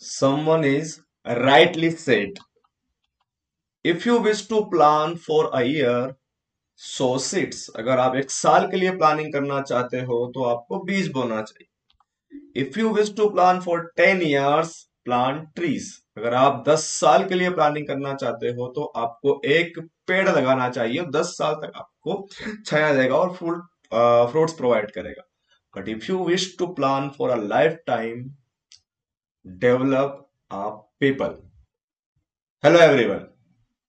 Someone is rightly said. If you wish to plan for a year, sow seeds. अगर आप एक साल के लिए प्लानिंग करना चाहते हो तो आपको बीज बोना चाहिए. If you wish to plan for 10 years, plant trees. अगर आप 10 साल के लिए प्लानिंग करना चाहते हो तो आपको एक पेड़ लगाना चाहिए. 10 साल तक आपको छाया देगा और फ्रूट्स प्रोवाइड करेगा. But if you wish to plan for a lifetime, develop a people. Hello everyone.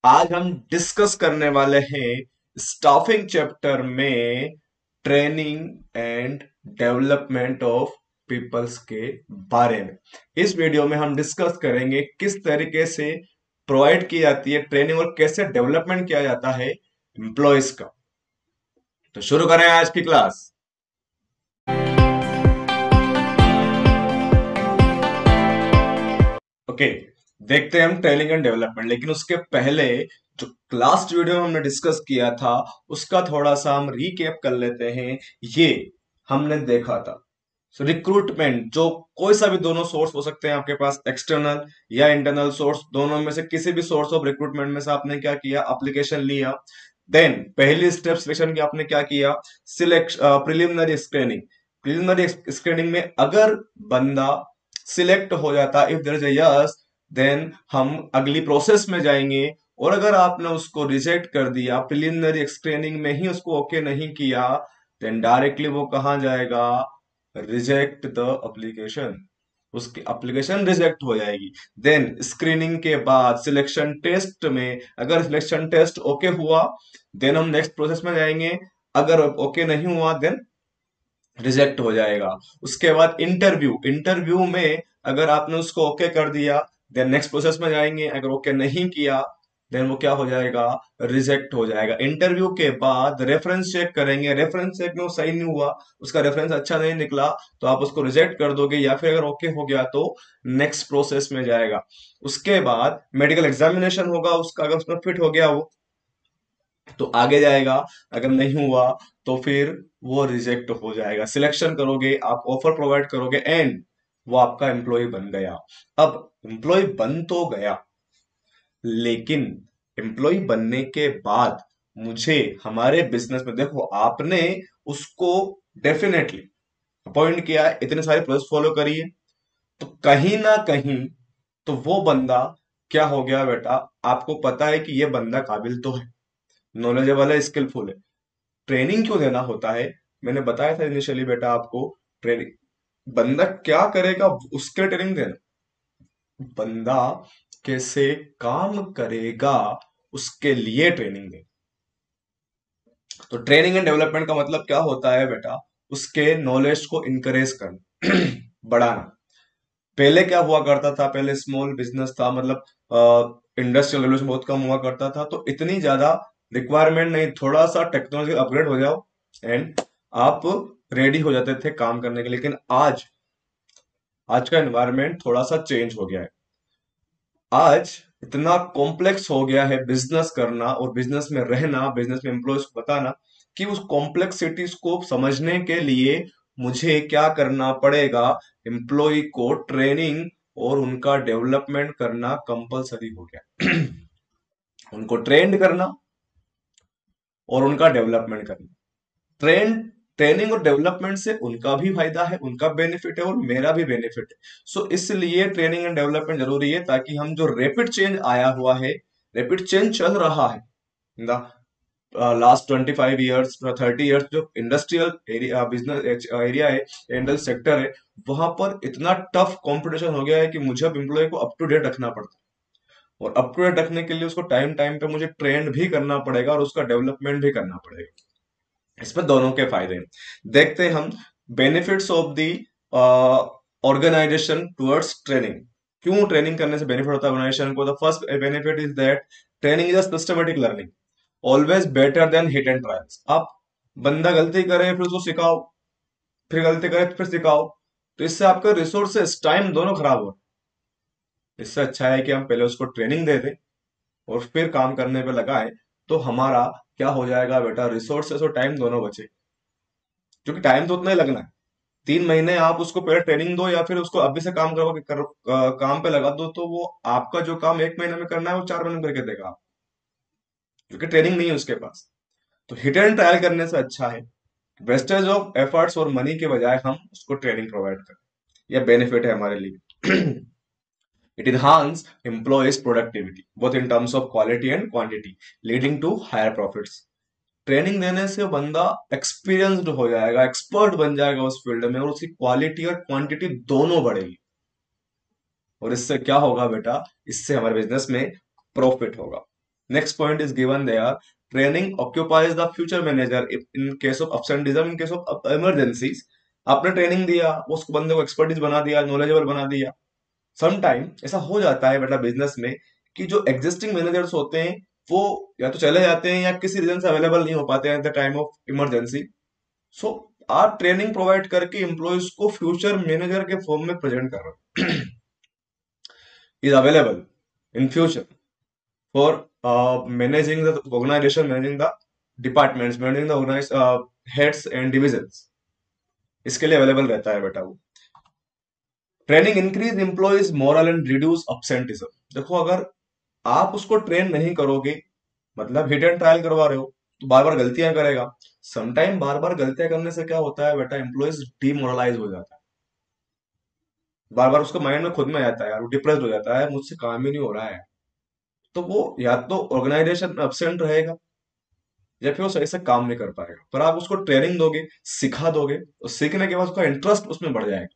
आज हम डिस्कस करने वाले हैं स्टाफिंग चैप्टर में training and development of peoples के बारे में. इस वीडियो में हम डिस्कस करेंगे किस तरीके से प्रोवाइड की जाती है ट्रेनिंग और कैसे डेवलपमेंट किया जाता है एम्प्लॉयज का. तो शुरू करें आज की क्लास. ओके, देखते हैं हम ट्रेनिंग एंड डेवलपमेंट. लेकिन उसके पहले जो लास्ट वीडियो में हमने डिस्कस किया था उसका थोड़ा सा हम रीकैप कर लेते हैं. ये हमने देखा था रिक्रूटमेंट, जो कोई सा भी दोनों सोर्स हो सकते हैं आपके पास, एक्सटर्नल या इंटरनल सोर्स, दोनों में से किसी भी सोर्स ऑफ रिक्रूटमेंट में से आपने क्या किया, एप्लीकेशन लिया. देन पहली स्टेप सिलेक्शन की आपने क्या किया, select preliminary screening. Preliminary screening में अगर बंदा सिलेक्ट हो जाता, if there is a yes, then हम अगली प्रोसेस में जाएंगे. और अगर आपने उसको रिजेक्ट कर दिया, प्रिलिमिनरी स्क्रीनिंग में ही उसको ओके नहीं किया, देन डायरेक्टली वो कहां जाएगा, रिजेक्ट द एप्लीकेशन. उसकी एप्लीकेशन रिजेक्ट हो जाएगी. देन स्क्रीनिंग के बाद सिलेक्शन टेस्ट में अगर सिलेक्शन टेस्ट ओके हुआ, देन हम नेक्स्ट प्रोसेस में जाएंगे. अगर ओके नहीं हुआ, देन रिजेक्ट हो जाएगा. उसके बाद इंटरव्यू. इंटरव्यू में अगर आपने उसको ओके कर दिया, देन नेक्स्ट प्रोसेस में जाएंगे. अगर ओके नहीं किया, देन वो क्या हो जाएगा, रिजेक्ट हो जाएगा. इंटरव्यू के बाद रेफरेंस चेक करेंगे. रेफरेंस चेक में वो सही नहीं हुआ, उसका रेफरेंस अच्छा नहीं निकला, तो आप उसको रिजेक्ट कर दोगे. या फिर अगर ओके हो गया तो नेक्स्ट प्रोसेस में जाएगा. उसके बाद मेडिकल एग्जामिनेशन होगा उसका, अगर उसमें फिट हो गया वो तो आगे जाएगा. अगर नहीं हुआ तो फिर वो रिजेक्ट हो जाएगा. सिलेक्शन करोगे, आप ऑफर प्रोवाइड करोगे, एंड वो आपका एम्प्लॉय बन गया. अब एम्प्लॉय बन तो गया, लेकिन एम्प्लॉय बनने के बाद मुझे हमारे बिजनेस में, देखो आपने उसको डेफिनेटली अपॉइंट किया, इतने सारे प्रोसेस फॉलो करिए, तो कहीं ना कहीं तो वो बंदा क्या हो गया बेटा, आपको पता है कि ये बंदा काबिल तो है, नॉलेजेबल है, स्किलफुल है. ट्रेनिंग क्यों देना होता है, मैंने बताया था इनिशियली बेटा आपको. ट्रेनिंग बंदा क्या करेगा उसके ट्रेनिंग देना, बंदा कैसे काम करेगा उसके लिए ट्रेनिंग देना. तो ट्रेनिंग एंड डेवलपमेंट का मतलब क्या होता है बेटा, उसके नॉलेज को इंकरेज करना बढ़ाना. पहले क्या हुआ करता था, पहले स्मॉल बिजनेस था, मतलब इंडस्ट्रियल रेवोल्यूशन बहुत कम हुआ करता था, तो इतनी ज्यादा रिक्वायरमेंट नहीं, थोड़ा सा टेक्नोलॉजी अपग्रेड हो जाओ एंड आप रेडी हो जाते थे काम करने के. लेकिन आज आज का एनवायरनमेंट थोड़ा सा चेंज हो गया है. आज इतना कॉम्प्लेक्स हो गया है बिजनेस करना और बिजनेस में रहना, बिजनेस में एम्प्लॉयज को बताना, कि उस कॉम्प्लेक्सिटीज को समझने के लिए मुझे क्या करना पड़ेगा, एम्प्लॉय को ट्रेनिंग और उनका डेवलपमेंट करना कंपलसरी हो गया. उनको ट्रेंड करना और उनका डेवलपमेंट करना. ट्रेनिंग और डेवलपमेंट से उनका भी फायदा है, उनका बेनिफिट है और मेरा भी बेनिफिट है. सो इसलिए ट्रेनिंग एंड डेवलपमेंट जरूरी है, ताकि हम जो रैपिड चेंज आया हुआ है, रैपिड चेंज चल रहा है in the last 25 years 30 years, जो इंडस्ट्रियल एरिया, बिजनेस एरिया है, इंडस्ट्रियल सेक्टर है, वहां पर इतना टफ कंपटीशन हो गया है कि मुझे अब एम्प्लॉय को अप टू डेट रखना पड़ता है. और अप टू डेट रखने के लिए उसको टाइम टाइम पे मुझे ट्रेंड भी करना पड़ेगा और उसका डेवलपमेंट भी करना पड़ेगा. इसमें दोनों के फायदे हैं. देखते हैं हम benefits of the organisation towards training. क्यों ट्रेनिंग करने से बेनिफिट होता है ऑर्गेनाइजेशन को. The first benefit is that training is a systematic learning, always better than hit and trials. आप बंदा गलती करे फिर उसको सिखाओ, फिर गलती करे फिर सिखाओ, तो इससे आपका रिसोर्सेस, टाइम दोनों खराब हो. इससे अच्छा है कि हम पहले उसको ट्रेनिंग दे दें और फिर काम करने पे लगाए, तो हमारा क्या हो जाएगा बेटा, रिसोर्सेस और टाइम दोनों बचे. क्योंकि टाइम तो उतना ही लगना है. 3 महीने आप उसको पहले ट्रेनिंग दो, या फिर उसको अभी से काम काम पे लगा दो, तो वो आपका जो काम 1 महीने में करना है वो 4 महीने में करके देगा, क्योंकि ट्रेनिंग नहीं है उसके पास। तो हिट एंड ट्रायल करने से अच्छा है वेस्टेज ऑफ एफर्ट्स और मनी के बजाय हम उसको ट्रेनिंग प्रोवाइड करें। यह बेनिफिट है हमारे लिए। It enhances employees' productivity, both in terms of quality and quantity, leading to higher profits. Training देने से बंदा एक्सपीरियंस्ड हो जाएगा, एक्सपर्ट बन जाएगा उस फील्ड में, और उसकी क्वालिटी और क्वांटिटी दोनों बढ़ेगी। और इससे क्या होगा बेटा, इससे हमारे बिजनेस में प्रॉफिट होगा। Next point is given there, training occupies the future manager in case of absenteeism, in case of emergencies. आपने ट्रेनिंग दिया, उस बंदे को एक्सपर्टीज बना दिया, नॉलेजेबल बना दिया। समटाइम ऐसा हो जाता है बेटा बिजनेस में कि जो एग्जिस्टिंग मैनेजर्स होते हैं वो या तो चले जाते हैं या किसी रीजन से अवेलेबल नहीं हो पाते हैं at the time of emergency. So आप ट्रेनिंग प्रोवाइड करके एम्प्लॉयज को फ्यूचर मैनेजर के फॉर्म में प्रेजेंट कर रहे हो। Is available in future for managing the organisation, managing the departments, managing the organise heads and divisions. इसके लिए अवेलेबल रहता है बेटा वो। Training increase employees morale and reduce absenteeism। देखो, अगर आप उसको ट्रेन नहीं करोगे, मतलब हिट एंड ट्रायल करवा रहे हो, तो बार बार गलतियां करेगा। समटाइम बार बार गलतियां करने से क्या होता है बेटा, एम्प्लॉयज डीमोरलाइज हो जाता है। बार बार उसका माइंड में खुद में आता है यार, वो डिप्रेस्ड हो जाता है, मुझसे काम ही नहीं हो रहा है। तो वो या तो ऑर्गेनाइजेशन में absent रहेगा, या फिर वो सही से काम नहीं कर पाएगा। पर आप उसको ट्रेनिंग दोगे, सिखा दोगे, और सीखने के बाद उसका इंटरेस्ट उसमें बढ़ जाएगा।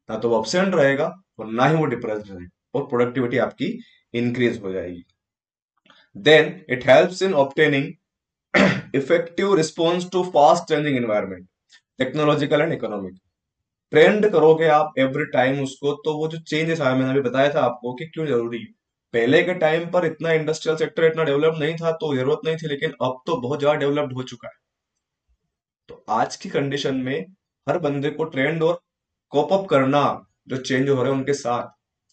ना तो वो absent रहेगा, और ना ही वो डिप्रेस्ड रहेगा, और प्रोडक्टिविटी आपकी इंक्रीज हो जाएगी। Then it helps in obtaining effective response to fast changing environment, technological and economic. Trained करोगे आप एवरी टाइम उसको, तो वो जो चेंजेस आया, मैंने अभी बताया था आपको कि क्यों जरूरी है। पहले के टाइम पर इतना इंडस्ट्रियल सेक्टर इतना डेवलप नहीं था, तो जरूरत नहीं थी, लेकिन अब तो बहुत ज्यादा डेवलप्ड हो चुका है। तो आज की कंडीशन में हर बंदे को ट्रेंड और कोप अप करना, जो चेंज हो रहे हैं उनके साथ,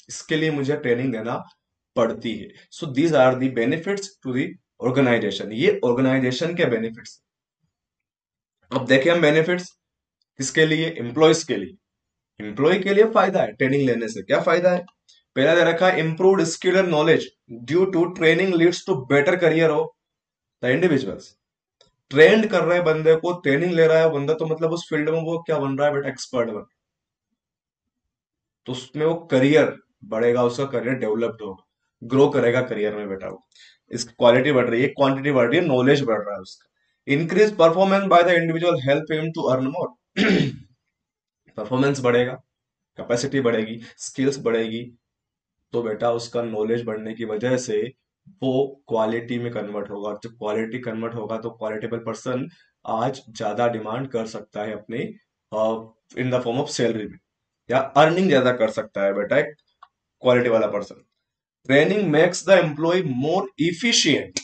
इसके लिए मुझे ट्रेनिंग देना पड़ती है। So these are the benefits to the organisation. ये ऑर्गेनाइजेशन के बेनिफिट्स। अब देखें हम बेनिफिट्स किसके लिए, एम्प्लॉयज के लिए। एम्प्लॉय के लिए फायदा है ट्रेनिंग लेने से। क्या फायदा है? पहला दे रखा है, improved skill and knowledge due to training leads to better career of the individuals. Trained कर रहे बंदे को, ट्रेनिंग ले रहा है बंदा, तो मतलब उस फील्ड में वो क्या बन रहा है बेटा, एक्सपर्ट बन। तो उसमें वो करियर बढ़ेगा, उसका करियर डेवलप्ड होगा, ग्रो करेगा करियर में बेटा वो। इसकी क्वालिटी बढ़ रही है, क्वांटिटी बढ़ रही है, नॉलेज बढ़ रहा है उसका। Increase performance by the individual help him to earn more. Performance बढ़ेगा, कैपेसिटी बढ़ेगी, स्किल्स बढ़ेगी, तो बेटा उसका नॉलेज बढ़ने की वजह से वो क्वालिटी में कन्वर्ट होगा। जब क्वालिटी कन्वर्ट होगा, तो क्वालिटेबल पर्सन आज ज्यादा डिमांड कर सकता है अपने in the form of salary में, या अर्निंग ज्यादा कर सकता है बेटा एक क्वालिटी वाला person. Training makes the employee more efficient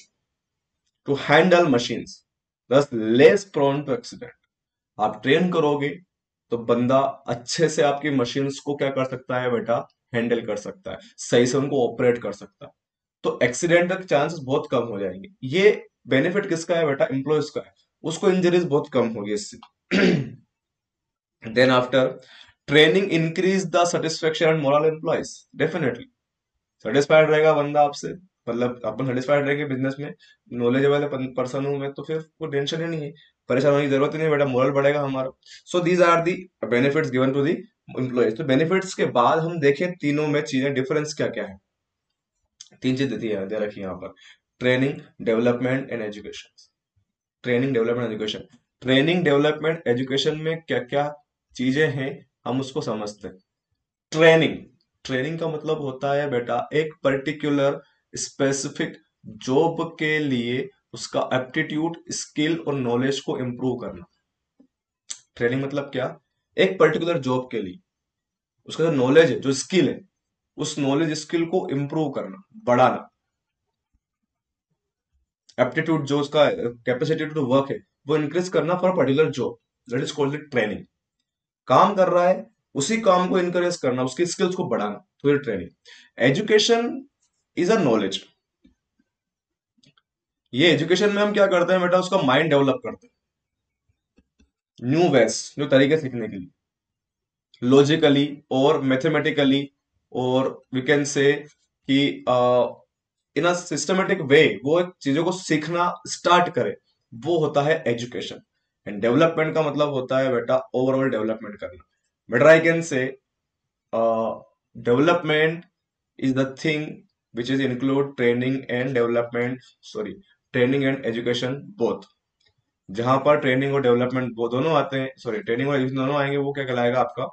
to handle machines, thus less prone to accident. आप ट्रेन करोगे तो बंदा अच्छे से आपकी मशीन्स को क्या कर सकता है बेटा, हैंडल कर सकता है, सही से उनको ऑपरेट कर सकता है। तो एक्सीडेंट के चांसेस बहुत कम हो जाएंगे। ये बेनिफिट किसका है बेटा, एम्प्लॉयज का है। उसको इंजरीज बहुत कम होगी इससे। Then after, training increase the satisfaction and morale employees. Definitely satisfied रहेगा बंदा आपसे, मतलब अपन सेटिस्फाइड रहेंगे बिजनेस में, नॉलेजेबल पर्सन हूं मैं, तो फिर कोई टेंशन ही नहीं है, परेशान होने की जरूरत ही नहीं बेटा, मोरल बढ़ेगा हमारा। So these are the benefits given to the employees. तो बेनिफिट्स के बाद हम देखें तीनों में चीजें डिफरेंस क्या क्या है। तीन चीज देती है, दे रखी है यहाँ पर, training, development and education. Training, development, education. Training, development, education में क्या क्या चीजें हैं, हम उसको समझते हैं। ट्रेनिंग, ट्रेनिंग का मतलब होता है बेटा एक पर्टिकुलर स्पेसिफिक जॉब के लिए उसका एप्टीट्यूड, स्किल और नॉलेज को इंप्रूव करना। ट्रेनिंग मतलब क्या, एक पर्टिकुलर जॉब के लिए उसका जो नॉलेज है, जो स्किल है, उस नॉलेज स्किल को इंप्रूव करना, बढ़ाना। एप्टीट्यूड, जो उसका कैपेसिटी टू वर्क है, वो इंक्रीज करना for particular job, that is called training. काम कर रहा है, उसी काम को इंकरेज करना, उसकी स्किल्स को बढ़ाना, तो ये training. Education is a knowledge. ये एजुकेशन में हम क्या करते हैं बेटा, उसका माइंड डेवलप करते हैं, न्यू वेज, न्यू तरीके सीखने के लिए। लॉजिकली और मैथमेटिकली, और वी कैन से कि इन अ सिस्टमेटिक वे वो एक चीजों को सीखना स्टार्ट करे, वो होता है एजुकेशन। एंड डेवलपमेंट का मतलब होता है बेटा ओवरऑल डेवलपमेंट करना। Better I can say development is the thing which is include training and development, sorry, training and education both। जहां पर ट्रेनिंग और डेवलपमेंट वो दोनों आते हैं, सॉरी ट्रेनिंग और एजुकेशन दोनों आएंगे, वो क्या कहलाएगा आपका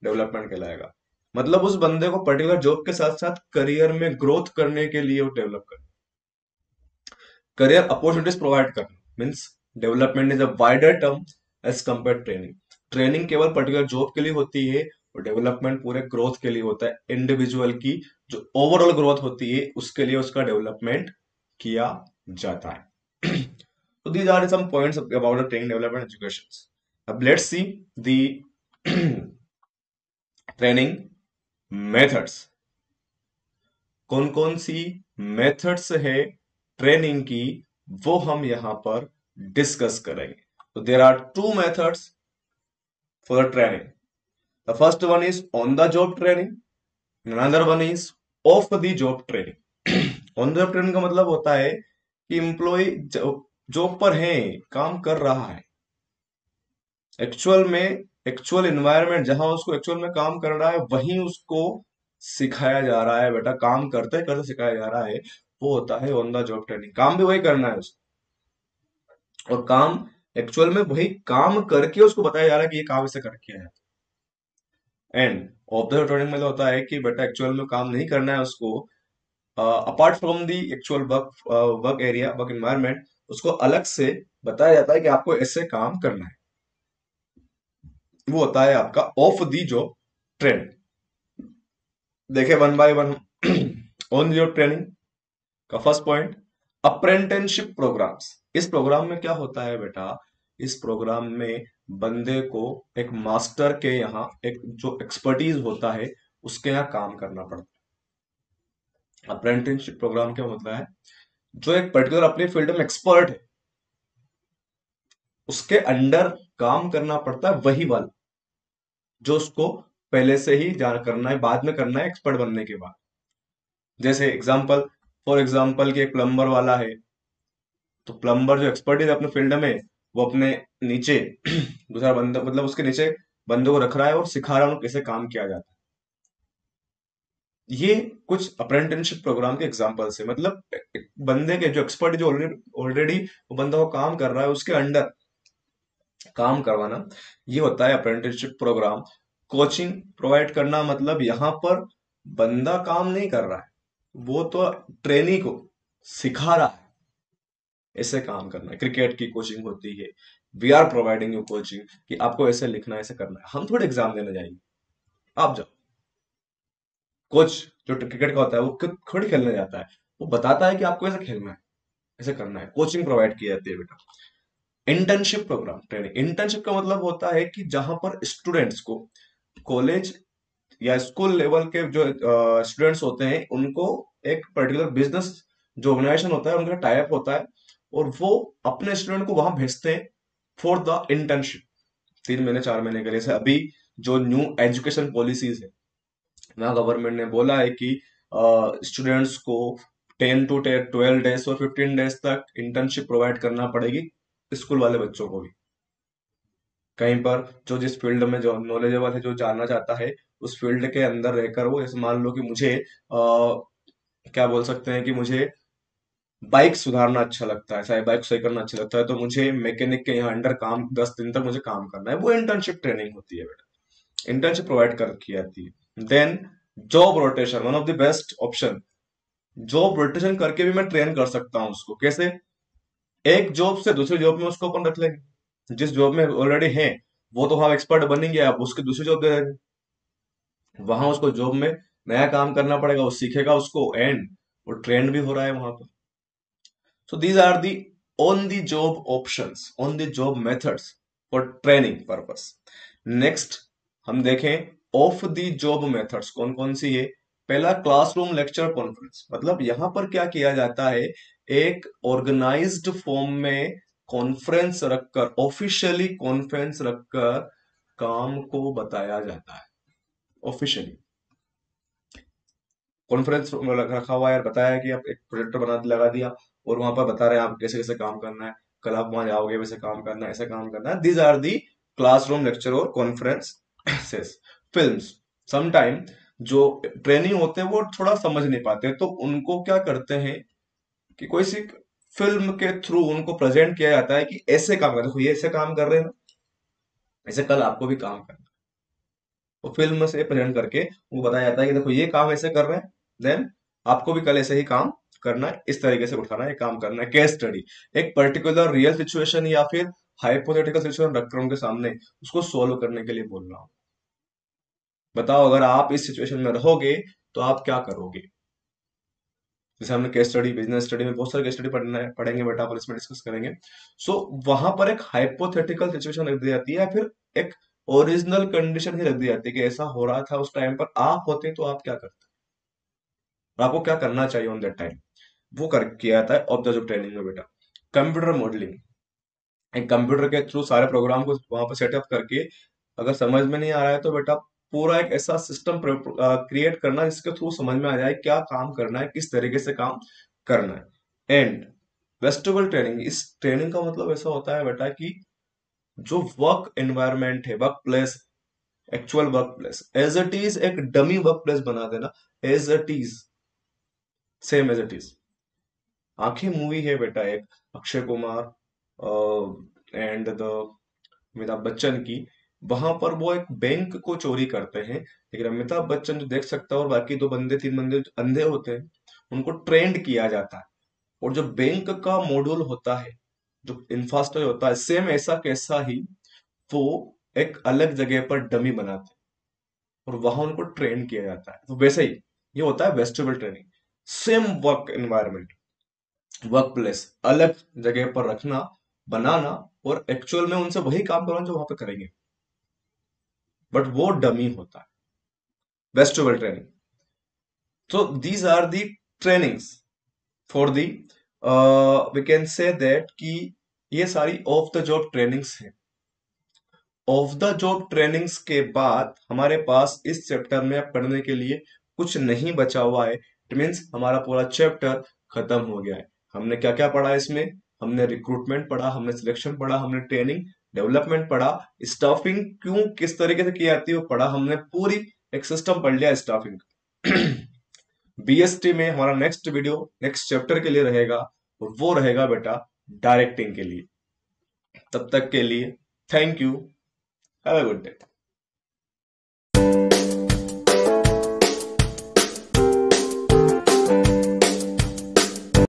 डेवलपमेंट कहलाएगा। मतलब उस बंदे को पर्टिकुलर जॉब के साथ साथ करियर में ग्रोथ करने के लिए वो डेवलप कर, करियर अपॉर्चुनिटीज प्रोवाइड करना means development is a wider term as compare training. Training केवल पर्टिकुलर जॉब के लिए होती है और डेवलपमेंट पूरे ग्रोथ के लिए होता है। इंडिविजुअल की जो ओवरऑल ग्रोथ होती है उसके लिए उसका डेवलपमेंट किया जाता है। So these are some points about the training development education. अब let's see the training methods। कौन कौन सी मेथड्स है ट्रेनिंग की, वो हम यहां पर डिस्कस करेंगे। तो there are two methods for the training. The first one is on the job training, another one is off the job training. On the job training का मतलब होता है कि एम्प्लॉय जॉब पर है, काम कर रहा है, एक्चुअल में एक्चुअल इन्वायरमेंट जहां उसको एक्चुअल में काम कर रहा है वहीं उसको सिखाया जा रहा है। बेटा काम करते करते सिखाया जा रहा है, वो होता है ऑन द जॉब ट्रेनिंग। काम भी वही करना है उसको, और काम एक्चुअल में वही काम करके उसको बताया जा रहा है कि ये काम इसे करके किया जाता है। End of the job training में तो होता है कि बेटा एक्चुअल में काम नहीं करना है उसको, apart from the actual work work area work environment, उसको अलग से बताया जाता है कि आपको ऐसे काम करना है। वो होता है आपका ऑफ दी जॉब ट्रेनिंग। देखे one by one. On job training का फर्स्ट पॉइंट अप्रेंटिसशिप प्रोग्राम्स। इस प्रोग्राम में क्या होता है बेटा, इस प्रोग्राम में बंदे को एक मास्टर के यहाँ एक जो एक्सपर्टीज होता है उसके यहाँ काम करना पड़ता है। अप्रेंटिसशिप प्रोग्राम क्या होता है, जो एक पर्टिकुलर अपनी फील्ड में एक्सपर्ट है उसके अंडर काम करना पड़ता है, वही वाला जो उसको पहले से ही जान करना है, बाद में करना है एक्सपर्ट बनने के बाद। जैसे एग्जाम्पल, फॉर एग्जाम्पल कि एक प्लम्बर वाला है, तो प्लम्बर जो एक्सपर्टीज है अपने फील्ड में, वो अपने नीचे दूसरा बंदा मतलब उसके नीचे बंदों को रख रहा है और सिखा रहा है उनको कैसे काम किया जाता है। ये कुछ अप्रेंटिसशिप प्रोग्राम के एग्जाम्पल्स है। मतलब एक बंदे के जो एक्सपर्ट जो ऑलरेडी ऑलरेडी वो बंदा वो काम कर रहा है उसके अंडर काम करवाना, ये होता है अप्रेंटिसशिप प्रोग्राम। कोचिंग प्रोवाइड करना मतलब यहाँ पर बंदा काम नहीं कर रहा है, वो तो ट्रेनी को सिखा रहा है ऐसे काम करना है। क्रिकेट की कोचिंग होती है, we are providing you coaching कि आपको ऐसे लिखना है ऐसे करना है। हम थोड़े एग्जाम देने जाएंगे, आप जाओ। कोच जो क्रिकेट का होता है वो खुद थोड़ी खेलने जाता है, वो बताता है कि आपको ऐसे खेलना है ऐसे करना है। कोचिंग प्रोवाइड की जाती है बेटा। इंटर्नशिप प्रोग्राम ट्रेनिंग, इंटर्नशिप का मतलब होता है कि जहां पर स्टूडेंट्स को कॉलेज या स्कूल लेवल के जो स्टूडेंट्स होते हैं उनको एक पर्टिकुलर बिजनेस जो ऑर्गेनाइजेशन होता है उनका टाइप होता है, और वो अपने स्टूडेंट को वहां भेजते हैं फॉर द इंटर्नशिप 3 महीने 4 महीने के लिए। जैसे अभी जो न्यू एजुकेशन पॉलिसीज है, वहाँ गवर्नमेंट ने बोला है कि स्टूडेंट्स को 10 to 12 डेज और 15 डेज तक इंटर्नशिप प्रोवाइड करना पड़ेगी स्कूल वाले बच्चों को भी। कहीं पर जो जिस फील्ड में जो नॉलेजेबल है, जो जानना चाहता है उस फील्ड के अंदर रहकर वो, जैसे मान लो कि मुझे क्या बोल सकते हैं कि मुझे बाइक सुधारना अच्छा लगता है, चाहे बाइक सही करना अच्छा लगता है, तो मुझे मैकेनिक के यहाँ अंडर काम 10 दिन तक मुझे काम करना है, वो इंटर्नशिप ट्रेनिंग होती है बेटा। इंटर्नशिप प्रोवाइड कर की जाती है। Then job rotation, one of the best option. Job rotation करके भी मैं ट्रेन कर सकता हूँ उसको। कैसे? एक जॉब से दूसरी जॉब में उसको अपन रख लेंगे, जिस जॉब में ऑलरेडी है वो तो वहां एक्सपर्ट बनेंगे, आप उसकी दूसरी जॉब दे देंगे, वहां उसको जॉब में नया काम करना पड़ेगा, वो सीखेगा उसको, एंड वो ट्रेंड भी हो रहा है वहां पर। So these are the on the job options, on the job methods for training purpose. Next हम देखें ऑफ दी जॉब मेथड्स कौन कौन सी है। पहला क्लासरूम लेक्चर कॉन्फ्रेंस, मतलब यहां पर क्या किया जाता है, एक ऑर्गेनाइज्ड फॉर्म में कॉन्फ्रेंस रखकर, ऑफिशियली कॉन्फ्रेंस रखकर काम को बताया जाता है ऑफिशियली। कॉन्फ्रेंस रखा हुआ है, बताया कि आप एक प्रोजेक्टर बना लगा दिया और वहां पर बता रहे हैं आप कैसे कैसे काम करना है, कल आप वहां जाओगे वैसे काम करना है, ऐसा काम करना है। These are the classroom lecture और कॉन्फ्रेंस फिल्म्स। समटाइम जो ट्रेनिंग होते हैं वो थोड़ा समझ नहीं पाते, तो उनको क्या करते हैं कि कोई सी फिल्म के थ्रू उनको प्रेजेंट किया जाता है कि ऐसे काम कर, देखो ये ऐसे काम कर रहे हैं ना, ऐसे कल आपको भी काम करना है। वो फिल्म से प्रेजेंट करके वो बताया जाता है कि देखो ये काम ऐसे कर रहे हैं, देन आपको भी कल ऐसे ही काम करना है, इस तरीके से उठाना है, काम करना है। केस स्टडी, एक पर्टिकुलर रियल सिचुएशन या फिर हाइपोथेटिकल सिचुएशन रख कर उनके सामने उसको सोल्व करने के लिए बोल रहा हूँ। बताओ अगर आप इस सिचुएशन में रहोगे तो आप क्या करोगे। जैसे हमने केस स्टडी, बिजनेस स्टडी में बहुत सारे केस स्टडी पढ़ना है, पढ़ेंगे बेटा, पर इसमें डिस्कस करेंगे। सो वहां पर एक हाइपोथेटिकल सिचुएशन रख दी जाती है या फिर एक ओरिजिनल कंडीशन ही रख दी जाती है कि ऐसा हो रहा था उस टाइम पर, आप होते तो आप क्या करते, और आपको क्या करना चाहिए ऑन दैट टाइम। वो कर किया जाता है ऑब्जेक्टिव ट्रेनिंग में बेटा। कंप्यूटर मॉडलिंग, एक कंप्यूटर के थ्रू सारे प्रोग्राम को वहां पर सेटअप करके, अगर समझ में नहीं आ रहा है तो बेटा पूरा एक ऐसा सिस्टम क्रिएट करना जिसके थ्रू समझ में आ जाए क्या काम करना है, किस तरीके से काम करना है। एंड वेस्टिबल ट्रेनिंग, इस ट्रेनिंग का मतलब ऐसा होता है बेटा कि जो वर्क एनवायरनमेंट है, workplace, actual workplace as it is, एक डमी वर्क प्लेस बना देना, as it is, same as it is. आखिर मूवी है बेटा एक, अक्षय कुमार एंड द अमिताभ बच्चन की। वहां पर वो एक बैंक को चोरी करते हैं, लेकिन अमिताभ बच्चन जो देख सकता है और बाकी दो बंदे तीन बंदे जो अंधे होते हैं, उनको ट्रेंड किया जाता है। और जो बैंक का मॉड्यूल होता है, जो इंफ्रास्ट्रक्चर होता है, सेम ऐसा कैसा ही वो एक अलग जगह पर डमी बनाते हैं और वहां उनको ट्रेन किया जाता है। तो वैसे ही ये होता है vestibule training. Same work environment, work place अलग जगह पर रखना, बनाना, और एक्चुअल में उनसे वही काम करवाना जो वहां पे करेंगे, बट वो डमी होता है, vestibule training. So these are the trainings for the we can say that कि ये सारी ऑफ द जॉब ट्रेनिंग्स हैं। ऑफ द जॉब ट्रेनिंग्स के बाद हमारे पास इस चैप्टर में अब पढ़ने के लिए कुछ नहीं बचा हुआ है। इट मीन्स हमारा पूरा चैप्टर खत्म हो गया है। हमने क्या क्या पढ़ा है इसमें, हमने रिक्रूटमेंट पढ़ा, हमने सिलेक्शन पढ़ा, हमने ट्रेनिंग डेवलपमेंट पढ़ा, स्टाफिंग क्यों किस तरीके से की जाती है वो पढ़ा, हमने पूरी एक सिस्टम पढ़ लिया स्टाफिंग। बीएसटी में हमारा नेक्स्ट वीडियो नेक्स्ट चैप्टर के लिए रहेगा, और वो रहेगा बेटा डायरेक्टिंग के लिए। तब तक के लिए thank you, have a good day.